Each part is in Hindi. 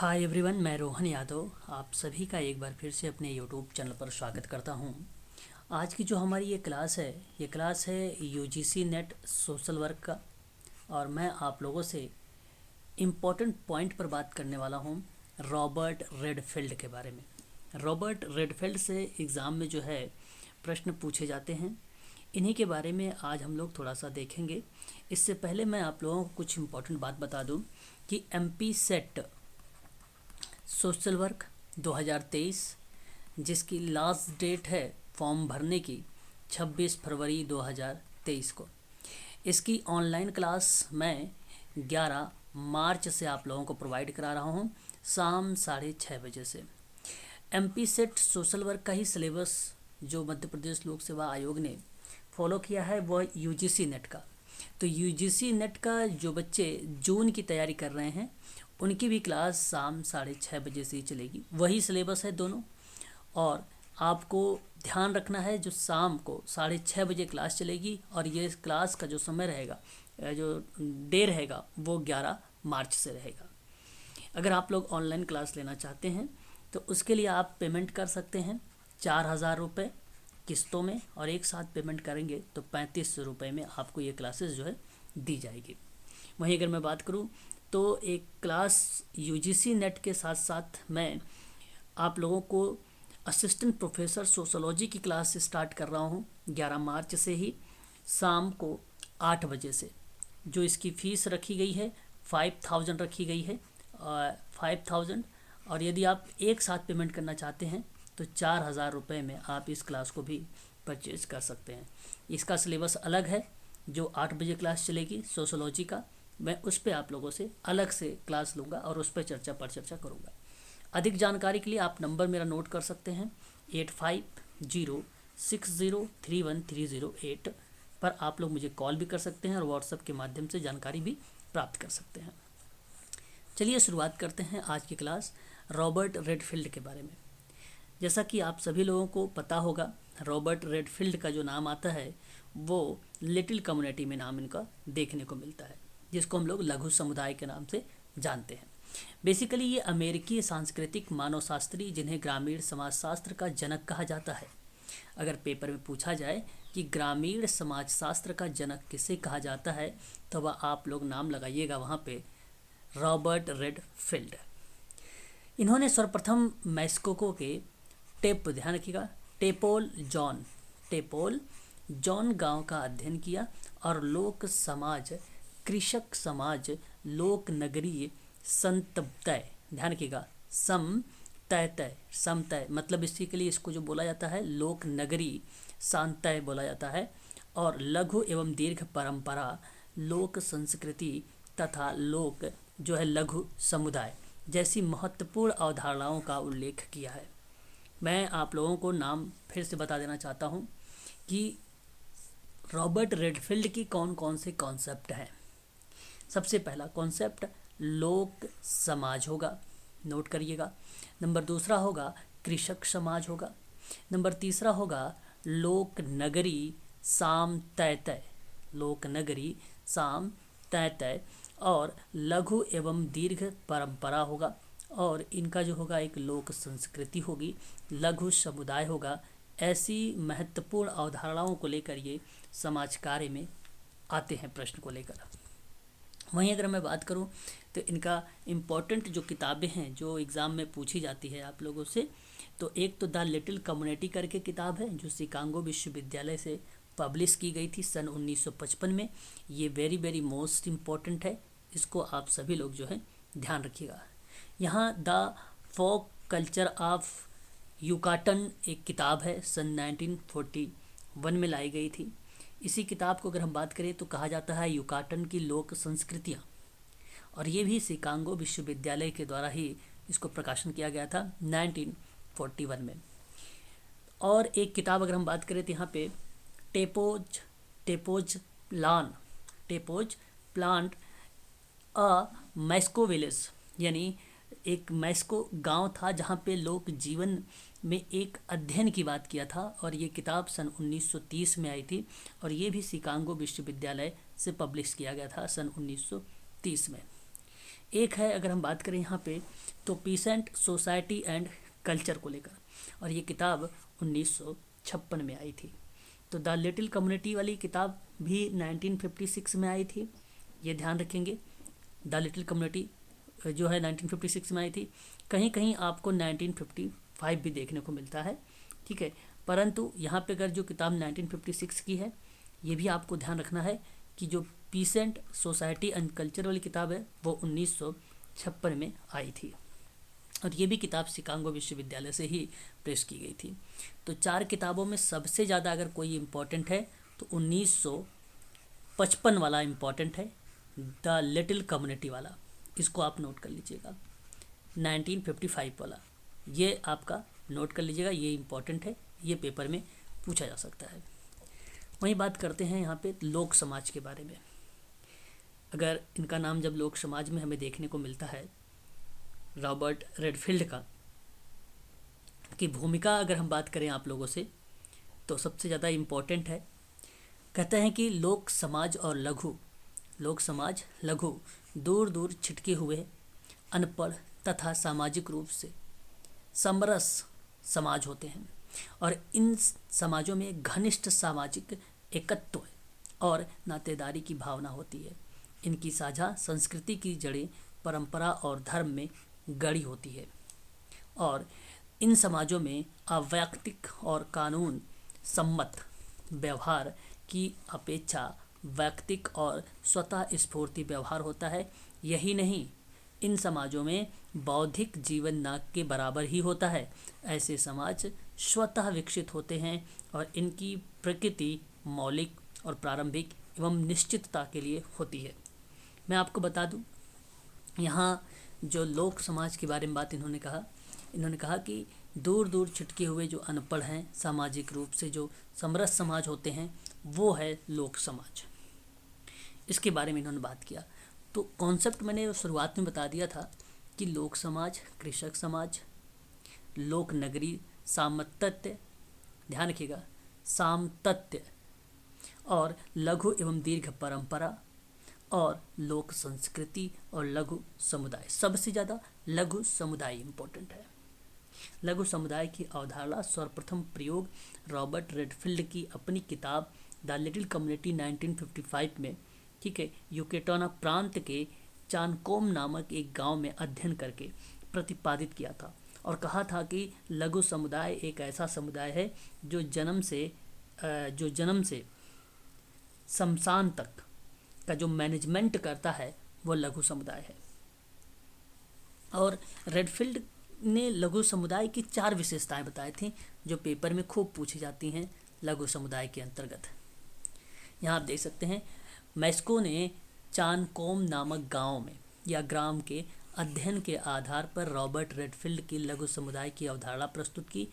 हाय एवरीवन, मैं रोहन यादव आप सभी का एक बार फिर से अपने यूट्यूब चैनल पर स्वागत करता हूं। आज की जो हमारी ये क्लास है यूजीसी नेट सोशल वर्क का। और मैं आप लोगों से इम्पोर्टेंट पॉइंट पर बात करने वाला हूं, रॉबर्ट रेडफील्ड के बारे में। रॉबर्ट रेडफील्ड से एग्ज़ाम में जो है प्रश्न पूछे जाते हैं, इन्हीं के बारे में आज हम लोग थोड़ा सा देखेंगे। इससे पहले मैं आप लोगों को कुछ इम्पोर्टेंट बात बता दूं कि एमपी सेट सोशल वर्क 2023, जिसकी लास्ट डेट है फॉर्म भरने की 26 फरवरी 2023 को। इसकी ऑनलाइन क्लास मैं 11 मार्च से आप लोगों को प्रोवाइड करा रहा हूँ, शाम 6:30 बजे से। एमपी सेट सोशल वर्क का ही सिलेबस जो मध्य प्रदेश लोक सेवा आयोग ने फॉलो किया है वह यूजीसी नेट का। तो यूजीसी नेट का जो बच्चे जून की तैयारी कर रहे हैं उनकी भी क्लास शाम 6:30 बजे से ही चलेगी, वही सिलेबस है दोनों। और आपको ध्यान रखना है, जो शाम को 6:30 बजे क्लास चलेगी और ये क्लास का जो समय रहेगा, जो डे रहेगा, वो 11 मार्च से रहेगा। अगर आप लोग ऑनलाइन क्लास लेना चाहते हैं तो उसके लिए आप पेमेंट कर सकते हैं 4,000 रुपये किस्तों में, और एक साथ पेमेंट करेंगे तो 3500 रुपये में आपको ये क्लासेस जो है दी जाएगी। वहीं अगर मैं बात करूं तो एक क्लास यूजीसी नेट के साथ साथ मैं आप लोगों को असिस्टेंट प्रोफेसर सोशोलॉजी की क्लास स्टार्ट कर रहा हूं 11 मार्च से ही, शाम को 8 बजे से। जो इसकी फ़ीस रखी गई है 5000 रखी गई है, 5000। और यदि आप एक साथ पेमेंट करना चाहते हैं तो 4,000 रुपये में आप इस क्लास को भी परचेज कर सकते हैं। इसका सिलेबस अलग है, जो 8 बजे क्लास चलेगी सोशोलॉजी का, मैं उस पर आप लोगों से अलग से क्लास लूँगा और उस पर चर्चा करूँगा। अधिक जानकारी के लिए आप नंबर मेरा नोट कर सकते हैं 8506031308 पर आप लोग मुझे कॉल भी कर सकते हैं और व्हाट्सएप के माध्यम से जानकारी भी प्राप्त कर सकते हैं। चलिए शुरुआत करते हैं आज की क्लास रॉबर्ट रेडफील्ड के बारे में। जैसा कि आप सभी लोगों को पता होगा, रॉबर्ट रेडफील्ड का जो नाम आता है वो लिटिल कम्युनिटी में नाम इनका देखने को मिलता है, जिसको हम लोग लघु समुदाय के नाम से जानते हैं। बेसिकली ये अमेरिकी सांस्कृतिक मानवशास्त्री, जिन्हें ग्रामीण समाजशास्त्र का जनक कहा जाता है। अगर पेपर में पूछा जाए कि ग्रामीण समाजशास्त्र का जनक किसे कहा जाता है तो वह आप लोग नाम लगाइएगा वहाँ पे, रॉबर्ट रेडफील्ड। इन्होंने सर्वप्रथम मैक्सिको के ध्यान रखिएगा, टेपोल जॉन गांव का अध्ययन किया और लोक समाज, कृषक समाज, लोक नगरीय संतय, ध्यान रखिएगा, समतय मतलब इसी के लिए इसको जो बोला जाता है लोक नगरी सांतय बोला जाता है। और लघु एवं दीर्घ परंपरा, लोक संस्कृति तथा लोक जो है लघु समुदाय जैसी महत्वपूर्ण अवधारणाओं का उल्लेख किया है। मैं आप लोगों को नाम फिर से बता देना चाहता हूँ कि रॉबर्ट रेडफील्ड की कौन कौन से कॉन्सेप्ट हैं। सबसे पहला कॉन्सेप्ट लोक समाज होगा, नोट करिएगा। नंबर दूसरा होगा कृषक समाज होगा। नंबर तीसरा होगा लोक नगरी साम तय, लोक नगरी साम तय। और लघु एवं दीर्घ परंपरा होगा। और इनका जो होगा एक लोक संस्कृति होगी, लघु समुदाय होगा। ऐसी महत्वपूर्ण अवधारणाओं को लेकर ये समाज कार्य में आते हैं प्रश्न को लेकर। वहीं अगर मैं बात करूं तो इनका इम्पोर्टेंट जो किताबें हैं जो एग्ज़ाम में पूछी जाती है आप लोगों से, तो एक तो द लिटिल कम्युनिटी करके किताब है जो शिकागो विश्वविद्यालय से पब्लिश की गई थी सन 1955 में। ये वेरी मोस्ट इम्पॉर्टेंट है, इसको आप सभी लोग जो है ध्यान रखिएगा। यहाँ the folk culture of Yucatan एक किताब है, सन 1941 में लाई गई थी। इसी किताब को अगर हम बात करें तो कहा जाता है युकाटन की लोक संस्कृतियाँ, और ये भी शिकागो विश्वविद्यालय के द्वारा ही इसको प्रकाशन किया गया था 1941 में। और एक किताब अगर हम बात करें तो यहाँ पे टेपोज प्लांट अ मैस्को विलेज, यानी एक मैस्को गांव था जहाँ पे लोक जीवन में एक अध्ययन की बात किया था, और ये किताब सन 1930 में आई थी और ये भी शिकागो विश्वविद्यालय से पब्लिश किया गया था सन 1930 में। एक है अगर हम बात करें यहाँ पे तो पीसेंट सोसाइटी एंड कल्चर को लेकर, और ये किताब 1956 में आई थी। तो द लिटिल कम्युनिटी वाली किताब भी 1956 में आई थी, ये ध्यान रखेंगे। द लिटिल कम्युनिटी जो है 1956 में आई थी। कहीं कहीं आपको 1955 भी देखने को मिलता है, ठीक है। परंतु यहाँ पे अगर जो किताब 1956 की है, ये भी आपको ध्यान रखना है कि जो पीसेंट सोसाइटी एंड कल्चर वाली किताब है वो 1956 में आई थी, और ये भी किताब शिकागो विश्वविद्यालय से ही प्रेस की गई थी। तो 4 किताबों में सबसे ज़्यादा अगर कोई इम्पोर्टेंट है तो 1955 वाला इम्पोर्टेंट है, द लिटिल कम्युनिटी वाला, इसको आप नोट कर लीजिएगा। 1955 वाला ये आपका नोट कर लीजिएगा, ये इम्पोर्टेंट है, ये पेपर में पूछा जा सकता है। वहीं बात करते हैं यहाँ पे लोक समाज के बारे में। अगर इनका नाम जब लोक समाज में हमें देखने को मिलता है, रॉबर्ट रेडफील्ड का की भूमिका अगर हम बात करें आप लोगों से, तो सबसे ज़्यादा इम्पोर्टेंट है। कहते हैं कि लोक समाज और लघु, लोक समाज लघु दूर दूर छिटके हुए अनपढ़ तथा सामाजिक रूप से समरस समाज होते हैं, और इन समाजों में घनिष्ठ सामाजिक एकत्व और नातेदारी की भावना होती है। इनकी साझा संस्कृति की जड़ें परंपरा और धर्म में गड़ी होती है, और इन समाजों में अवैयक्तिक और कानून सम्मत व्यवहार की अपेक्षा वैयक्तिक और स्वतः स्फूर्ति व्यवहार होता है। यही नहीं, इन समाजों में बौद्धिक जीवन न के बराबर ही होता है। ऐसे समाज स्वतः विकसित होते हैं और इनकी प्रकृति मौलिक और प्रारंभिक एवं निश्चितता के लिए होती है। मैं आपको बता दूं, यहाँ जो लोक समाज के बारे में बात इन्होंने कहा कि दूर दूर छिटके हुए जो अनपढ़ हैं, सामाजिक रूप से जो समरस समाज होते हैं, वो है लोक समाज। इसके बारे में इन्होंने बात किया। तो कॉन्सेप्ट मैंने शुरुआत में बता दिया था कि लोक समाज, कृषक समाज, लोक नगरी, सामतत्य, ध्यान रखिएगा, सामतत्य, और लघु एवं दीर्घ परंपरा, और लोक संस्कृति और लघु समुदाय। सबसे ज़्यादा लघु समुदाय इम्पोर्टेंट है। लघु समुदाय की अवधारणा सर्वप्रथम प्रयोग रॉबर्ट रेडफील्ड की अपनी किताब द लिटिल कम्युनिटी 1955 में, ठीक है, यूकेटोना प्रांत के चानकोम नामक एक गांव में अध्ययन करके प्रतिपादित किया था, और कहा था कि लघु समुदाय एक ऐसा समुदाय है जो जन्म से शमशान तक का जो मैनेजमेंट करता है वो लघु समुदाय है। और रेडफील्ड ने लघु समुदाय की 4 विशेषताएं बताई थी जो पेपर में खूब पूछी जाती हैं लघु समुदाय के अंतर्गत। यहाँ आप देख सकते हैं, मैस्को ने चानकोम नामक गांव में या ग्राम के अध्ययन के आधार पर रॉबर्ट रेडफील्ड की लघु समुदाय की अवधारणा प्रस्तुत की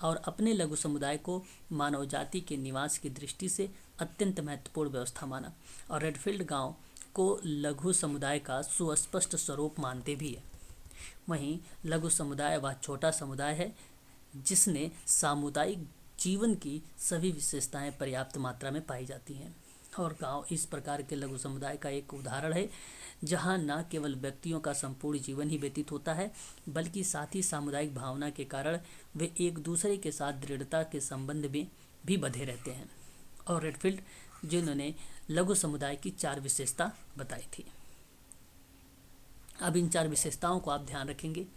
और अपने लघु समुदाय को मानव जाति के निवास की दृष्टि से अत्यंत महत्वपूर्ण व्यवस्था माना, और रेडफील्ड गांव को लघु समुदाय का सुस्पष्ट स्वरूप मानते भी है। वहीं लघु समुदाय वह छोटा समुदाय है जिसने सामुदायिक जीवन की सभी विशेषताएं पर्याप्त मात्रा में पाई जाती हैं, और गांव इस प्रकार के लघु समुदाय का एक उदाहरण है जहां न केवल व्यक्तियों का संपूर्ण जीवन ही व्यतीत होता है, बल्कि साथ ही सामुदायिक भावना के कारण वे एक दूसरे के साथ दृढ़ता के संबंध में भी बंधे रहते हैं। और रेडफील्ड जिन्होंने लघु समुदाय की 4 विशेषता बताई थी। अब इन 4 विशेषताओं को आप ध्यान रखेंगे।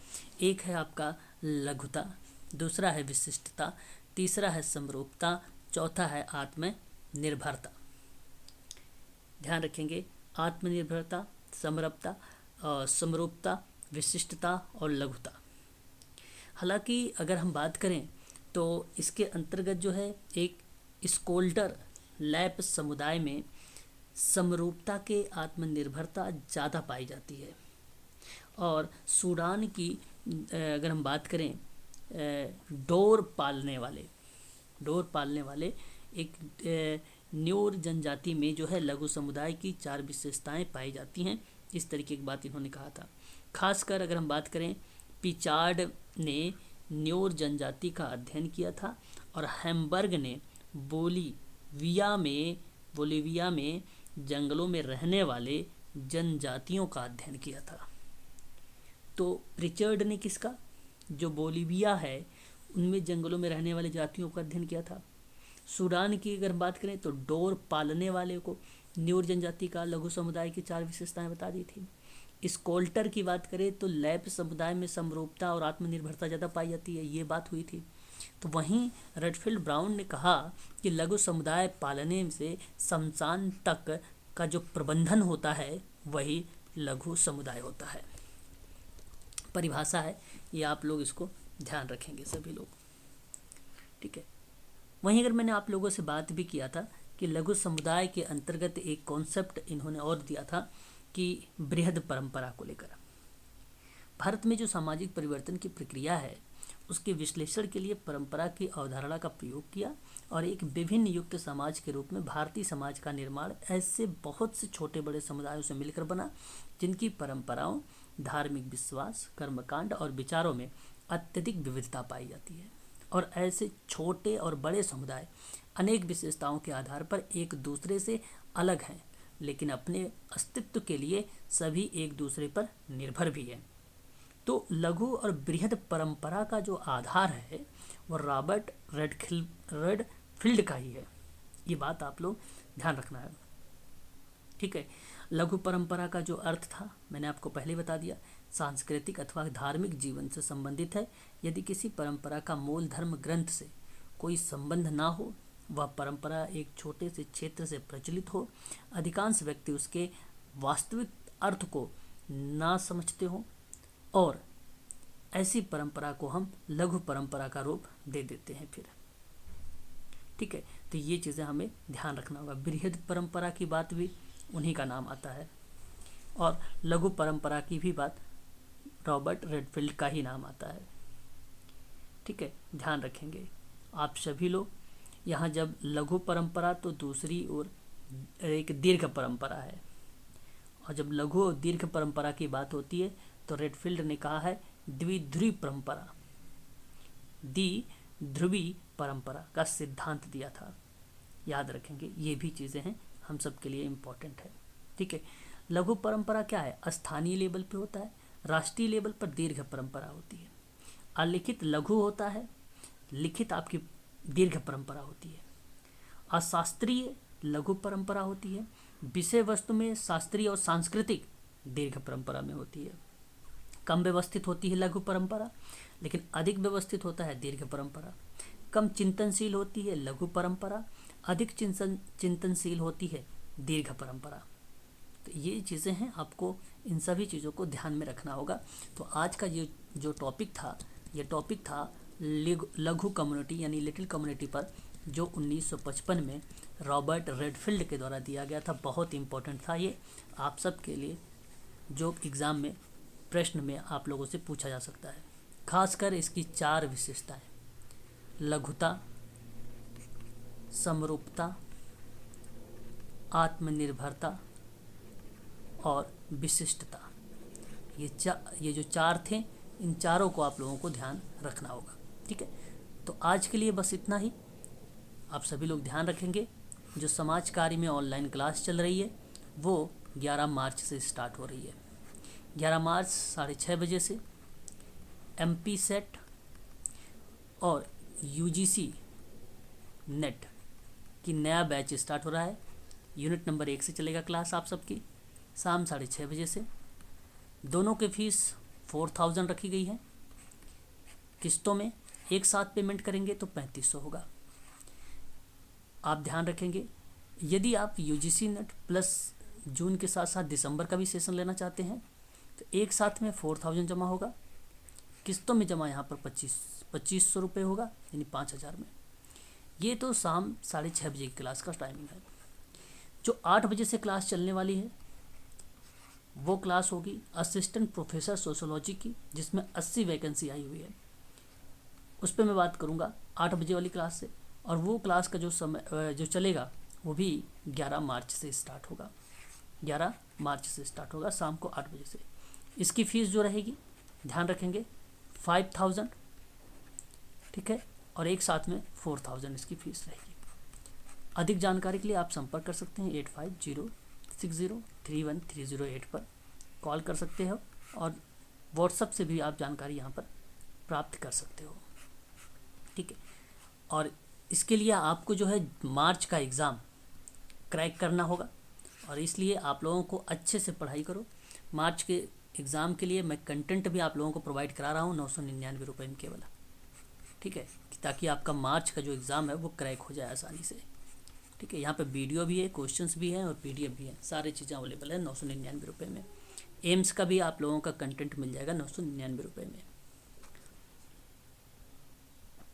एक है आपका लघुता, दूसरा है विशिष्टता, तीसरा है समरूपता, चौथा है आत्मनिर्भरता। ध्यान रखेंगे, आत्मनिर्भरता, समरूपता, विशिष्टता और लघुता। हालांकि अगर हम बात करें तो इसके अंतर्गत जो है एक स्कोल्डर लैप समुदाय में समरूपता के आत्मनिर्भरता ज़्यादा पाई जाती है, और सूडान की अगर हम बात करें डोर पालने वाले एक न्यूर जनजाति में जो है लघु समुदाय की 4 विशेषताएं पाई जाती हैं। इस तरीके की बात इन्होंने कहा था। खासकर अगर हम बात करें, पिचार्ड ने न्यूर जनजाति का अध्ययन किया था, और हैम्बर्ग ने बोलिविया में जंगलों में रहने वाले जनजातियों का अध्ययन किया था। तो प्रिचर्ड ने किसका, जो बोलिविया है उनमें जंगलों में रहने वाले जातियों का अध्ययन किया था। सूडान की अगर बात करें तो डोर पालने वाले को न्यूर जनजाति का लघु समुदाय की 4 विशेषताएं बता दी थी। स्कोल्टर की बात करें तो लैप समुदाय में समरूपता और आत्मनिर्भरता ज़्यादा पाई जाती है, ये बात हुई थी। तो वहीं रेडफील्ड ब्राउन ने कहा कि लघु समुदाय पालने से शमशान तक का जो प्रबंधन होता है वही लघु समुदाय होता है। परिभाषा है ये, आप लोग इसको ध्यान रखेंगे सभी लोग, ठीक है। वहीं अगर मैंने आप लोगों से बात भी किया था कि लघु समुदाय के अंतर्गत एक कॉन्सेप्ट इन्होंने और दिया था कि बृहद परंपरा को लेकर। भारत में जो सामाजिक परिवर्तन की प्रक्रिया है उसके विश्लेषण के लिए परंपरा की अवधारणा का प्रयोग किया और एक विभिन्न युक्त समाज के रूप में भारतीय समाज का निर्माण ऐसे बहुत से छोटे बड़े समुदायों से मिलकर बना जिनकी परंपराओं, धार्मिक विश्वास, कर्मकांड और विचारों में अत्यधिक विविधता पाई जाती है। और ऐसे छोटे और बड़े समुदाय अनेक विशेषताओं के आधार पर एक दूसरे से अलग हैं, लेकिन अपने अस्तित्व के लिए सभी एक दूसरे पर निर्भर भी हैं। तो लघु और बृहद परंपरा का जो आधार है वो रॉबर्ट रेडफील्ड का ही है, ये बात आप लोग ध्यान रखना है, ठीक है। लघु परंपरा का जो अर्थ था मैंने आपको पहले बता दिया, सांस्कृतिक अथवा धार्मिक जीवन से संबंधित है। यदि किसी परंपरा का मूल धर्म ग्रंथ से कोई संबंध ना हो, वह परंपरा एक छोटे से क्षेत्र से प्रचलित हो, अधिकांश व्यक्ति उसके वास्तविक अर्थ को ना समझते हो और ऐसी परंपरा को हम लघु परंपरा का रूप दे देते हैं फिर, ठीक है। तो ये चीज़ें हमें ध्यान रखना होगा। बृहद परंपरा की बात भी उन्हीं का नाम आता है और लघु परंपरा की भी बात रॉबर्ट रेडफील्ड का ही नाम आता है, ठीक है। ध्यान रखेंगे आप सभी लोग। यहाँ जब लघु परंपरा तो दूसरी ओर एक दीर्घ परंपरा है, और जब लघु और दीर्घ परंपरा की बात होती है तो रेडफील्ड ने कहा है द्विध्रुवी परंपरा, द्विध्रुवी परंपरा का सिद्धांत दिया था। याद रखेंगे, ये भी चीज़ें हैं हम सब के लिए इम्पोर्टेंट है, ठीक है। लघु परंपरा क्या है, स्थानीय लेवल पे होता है, राष्ट्रीय लेवल पर दीर्घ परंपरा होती है। अलिखित लघु होता है, लिखित आपकी दीर्घ परंपरा होती है। अशास्त्रीय लघु परंपरा होती है, विषय वस्तु में शास्त्रीय और सांस्कृतिक दीर्घ परंपरा में होती है। कम व्यवस्थित होती है लघु परंपरा, लेकिन अधिक व्यवस्थित होता है दीर्घ परंपरा। कम चिंतनशील होती है लघु परंपरा, अधिक चिंतनशील होती है दीर्घ परंपरा। तो ये चीज़ें हैं, आपको इन सभी चीज़ों को ध्यान में रखना होगा। तो आज का ये जो टॉपिक था, ये टॉपिक था लघु कम्युनिटी यानी लिटिल कम्युनिटी पर, जो 1955 में रॉबर्ट रेडफील्ड के द्वारा दिया गया था। बहुत इम्पोर्टेंट था ये आप सब के लिए, जो एग्ज़ाम में प्रश्न में आप लोगों से पूछा जा सकता है। खासकर इसकी 4 विशेषताएं, लघुता, समरूपता, आत्मनिर्भरता और विशिष्टता, ये जो 4 थे, इन चारों को आप लोगों को ध्यान रखना होगा, ठीक है। तो आज के लिए बस इतना ही। आप सभी लोग ध्यान रखेंगे, जो समाज कार्य में ऑनलाइन क्लास चल रही है वो 11 मार्च से स्टार्ट हो रही है। 11 मार्च 6:30 बजे से MP सेट और UGC नेट की नया बैच स्टार्ट हो रहा है। यूनिट नंबर 1 से चलेगा क्लास आप सबकी, शाम 6:30 बजे से। दोनों के फीस 4000 रखी गई है। किस्तों में एक साथ पेमेंट करेंगे तो 3500 होगा। आप ध्यान रखेंगे, यदि आप UGC नेट प्लस जून के साथ साथ दिसंबर का भी सेशन लेना चाहते हैं तो एक साथ में 4000 जमा होगा। किस्तों में जमा यहाँ पर 2500 रुपये होगा, यानी 5000 में। ये तो शाम 6:30 बजे की क्लास का टाइमिंग है। जो 8 बजे से क्लास चलने वाली है वो क्लास होगी असिस्टेंट प्रोफेसर सोशोलॉजी की, जिसमें 80 वैकेंसी आई हुई है। उस पर मैं बात करूँगा 8 बजे वाली क्लास से। और वो क्लास का जो समय जो चलेगा वो भी 11 मार्च से स्टार्ट होगा। 11 मार्च से स्टार्ट होगा शाम को 8 बजे से। इसकी फ़ीस जो रहेगी, ध्यान रखेंगे, 5000, ठीक है, और एक साथ में 4000 इसकी फ़ीस रहेगी। अधिक जानकारी के लिए आप संपर्क कर सकते हैं 8506031308 पर कॉल कर सकते हो और व्हाट्सएप से भी आप जानकारी यहाँ पर प्राप्त कर सकते हो। ठीक है, और इसके लिए आपको जो है मार्च का एग्ज़ाम क्रैक करना होगा, और इसलिए आप लोगों को अच्छे से पढ़ाई करो। मार्च के एग्ज़ाम के लिए मैं कंटेंट भी आप लोगों को प्रोवाइड करा रहा हूँ 999 में केवल। ठीक है, ताकि आपका मार्च का जो एग्ज़ाम है वो क्रैक हो जाए आसानी से। ठीक है, यहाँ पे वीडियो भी है, क्वेश्चंस भी हैं और पीडीएफ भी है, सारी चीज़ें अवेलेबल है 999 में। एम्स का भी आप लोगों का कंटेंट मिल जाएगा 999 में।